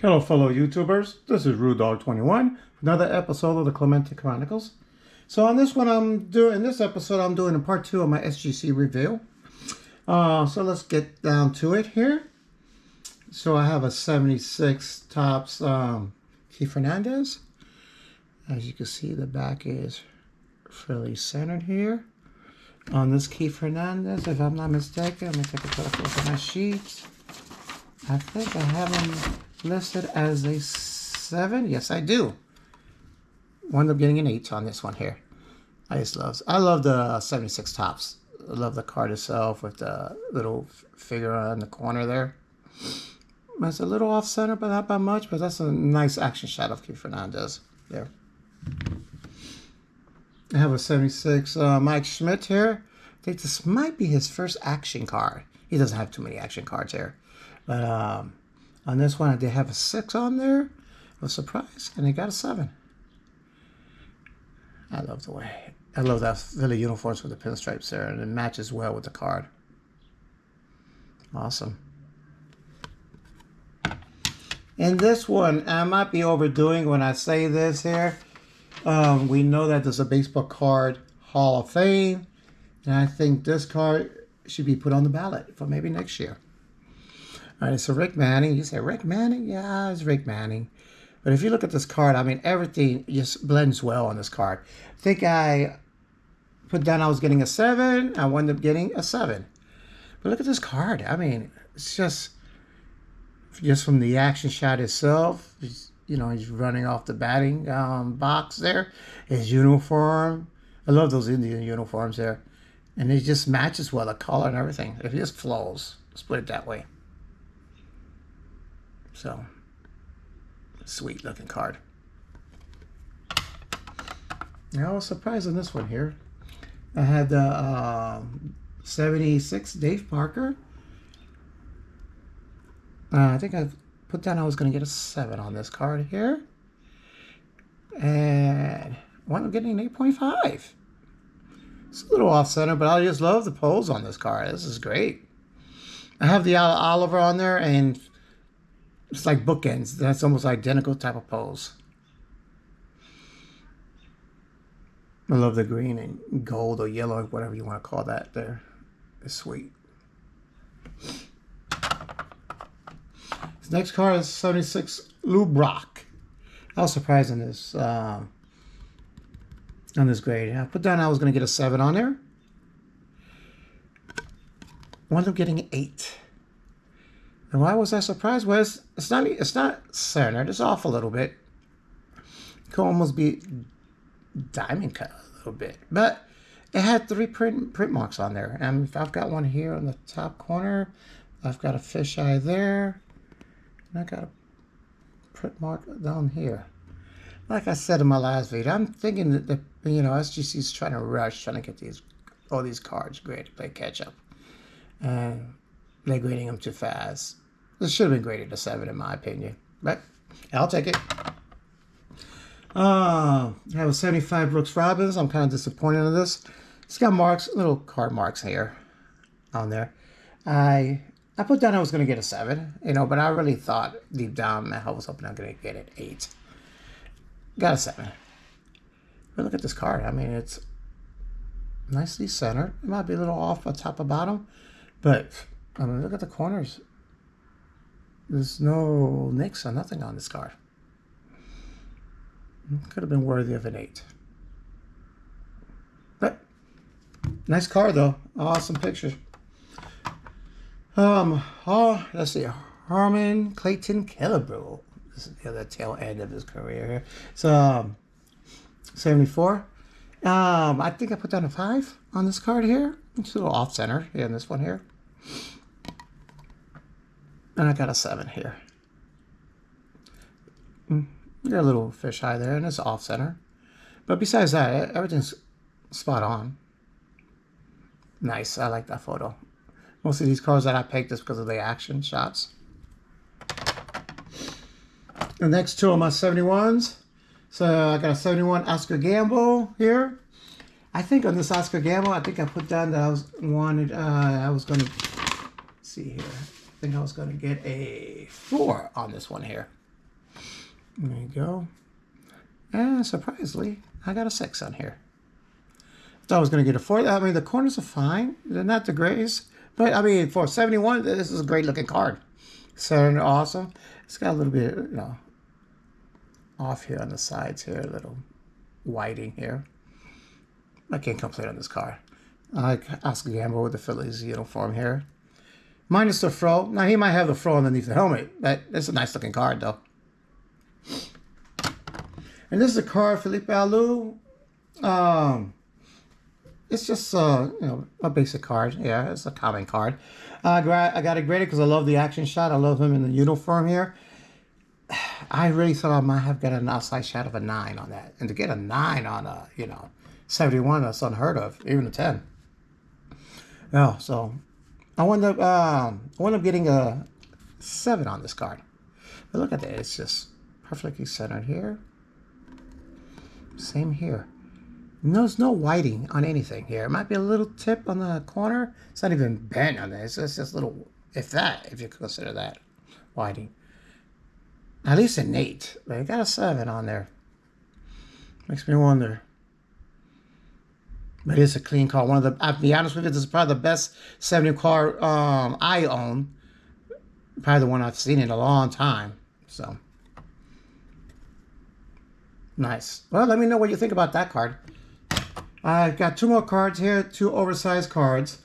Hello fellow YouTubers, this is RudeDog21, another episode of the Clemente Chronicles. So on this one I'm doing a part 2 of my SGC Reveal. So let's get down to it here. So I have a 76 Topps Key Fernandez. As you can see, the back is fairly centered here. On this Key Fernandez, if I'm not mistaken, let me take a quick look at my sheets. I think I have him listed as a 7. Yes, I do. Wound up getting an 8 on this one here. I love the 76 Topps. I love the card itself with the little figure on the corner there. It's a little off center, but not by much. But that's a nice action shot of Key Fernandez there. I have a 76 Mike Schmidt here. I think this might be his first action card. He doesn't have too many action cards here. But on this one, I did have a 6 on there. I was surprised, and he got a 7. I love that Philly uniforms with the pinstripes there, and it matches well with the card. Awesome. In this one, I might be overdoing when I say this here. We know that there's a baseball card Hall of Fame, and I think this card should be put on the ballot for maybe next year. All right, so Rick Manning. You say Rick Manning? Yeah, it's Rick Manning. But if you look at this card, I mean, everything just blends well on this card. I think I put down I was getting a 7. I wound up getting a 7. But look at this card. I mean, it's just from the action shot itself. You know, he's running off the batting box there. His uniform. I love those Indian uniforms there. And it just matches well, the color and everything. It just flows. Let's put it that way. So, sweet looking card. I was surprised on this one here. I had the 76 Dave Parker. I think I put down I was going to get a 7 on this card here. And I wound up getting an 8.5. It's a little off center, but I just love the pose on this card. This is great. I have the Oliver on there, and it's like bookends. That's almost identical type of pose. I love the green and gold or yellow, whatever you want to call that there. It's sweet. This next card is 76 Lou Brock. I was surprised on this grade. I put down I was going to get a 7 on there. Wound up getting an 8. And why was I surprised? Well, it's not centered. It's off a little bit. It could almost be diamond cut a little bit. But it had 3 print marks on there. And I've got one here on the top corner. I've got a fisheye there. And I got a print mark down here. Like I said in my last video, I'm thinking that SGC is trying to get all these cards graded to play catch up. And they're grading them too fast. This should have been graded a 7 in my opinion. But I'll take it. I have a 75 Brooks Robbins. I'm kind of disappointed in this. It's got marks, little card marks here on there. I put down I was going to get a 7, but I really thought deep down I was hoping I'm going to get an 8. Got a 7. But look at this card. I mean, it's nicely centered. It might be a little off on top and bottom, but I mean, look at the corners. There's no nicks or nothing on this card. Could have been worthy of an 8. But nice card though. Awesome pictures. Let's see. Harmon Clayton Killebrew. This is the other tail end of his career here. So 74. I think I put down a 5 on this card here. It's a little off center here in this one here. And I got a 7 here. Got a little fisheye there, and it's off center. But besides that, everything's spot on. Nice. I like that photo. Most of these cards that I picked is because of the action shots. The next 2 are my 71s. So I got a 71 Oscar Gamble here. I think on this Oscar Gamble, I think I put down that I was going to see here. I think I was going to get a 4 on this one here. There you go. And surprisingly, I got a 6 on here. Thought I was going to get a 4. I mean, the corners are fine. They're not the greatest. But, I mean, for 71, this is a great looking card. Center, awesome. It's got a little bit, you know, off here on the sides here. A little whiting here. I can't complain on this card. I like Oscar Gamble with the Phillies uniform here. Minus the fro. Now, he might have the fro underneath the helmet. That's a nice looking card, though. And this is a card, Felipe Alou. It's just, you know, a basic card. Yeah, it's a common card. I got it graded because I love the action shot. I love him in the uniform here. I really thought I might have got an outside shot of a 9 on that. And to get a 9 on a, you know, 71, that's unheard of. Even a 10. Yeah, so I wound up getting a 7 on this card. But look at that. It's just perfectly centered here. Same here. There's no whiting on anything here. It might be a little tip on the corner. It's not even bent on this. It's just little, if you consider that whiting. At least an 8. But I got a 7 on there. Makes me wonder. But it's a clean car. I'll be honest with you, this is probably the best 70 car I own. Probably the one I've seen in a long time. So. Nice. Well, let me know what you think about that card. I've got 2 more cards here, 2 oversized cards.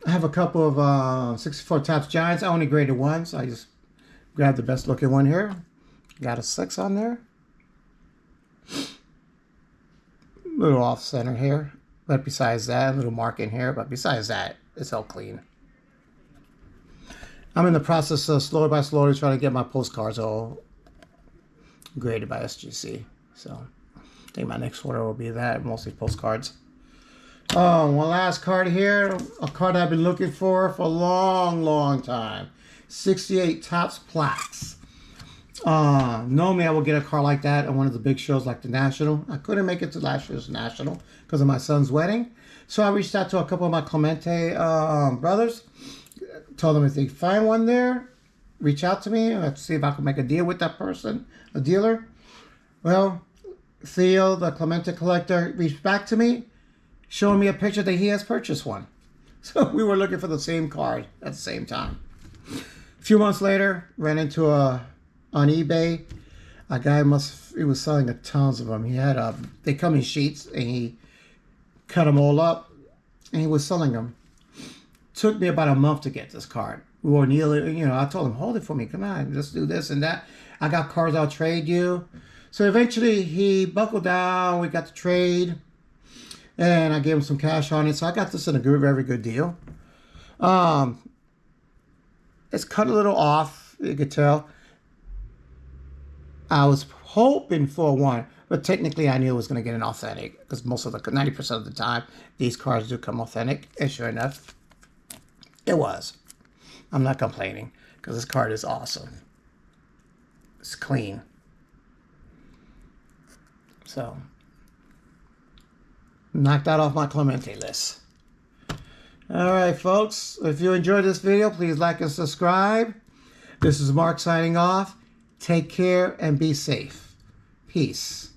I have a couple of 64 Topps Giants. I only graded 1, so I just grabbed the best looking one here. Got a 6 on there. Little off center here, but besides that, a little mark in here, but besides that, it's all clean. I'm in the process of slowly by slowly trying to get my postcards all graded by SGC. So I think my next order will be that, mostly postcards. Oh, one last card here, a card I've been looking for a long time. 68 Topps Plaques. Normally I would get a card like that at one of the big shows like the National. I couldn't make it to last year's National because of my son's wedding. So I reached out to a couple of my Clemente brothers. Told them if they find one there, reach out to me. Let's see if I can make a deal with that person, a dealer. Well, Theo, the Clemente collector, reached back to me, showing me a picture that he has purchased one. So we were looking for the same card at the same time. A few months later, ran into on eBay. A guy he was selling tons of them. He had they come in sheets and he cut them all up and he was selling them. Took me about a month to get this card. We were nearly, you know, I told him, hold it for me. Come on, let's do this and that. I got cards, I'll trade you. So eventually he buckled down. We got the trade and I gave him some cash on it. So I got this in a very good deal. It's cut a little off, you could tell. I was hoping for one, but technically I knew I was going to get an authentic because most of the 90% of the time these cards do come authentic, and sure enough, it was. I'm not complaining because this card is awesome. It's clean. So, knocked that off my Clemente list. All right, folks. If you enjoyed this video, please like and subscribe. This is Mark signing off. Take care and be safe. Peace.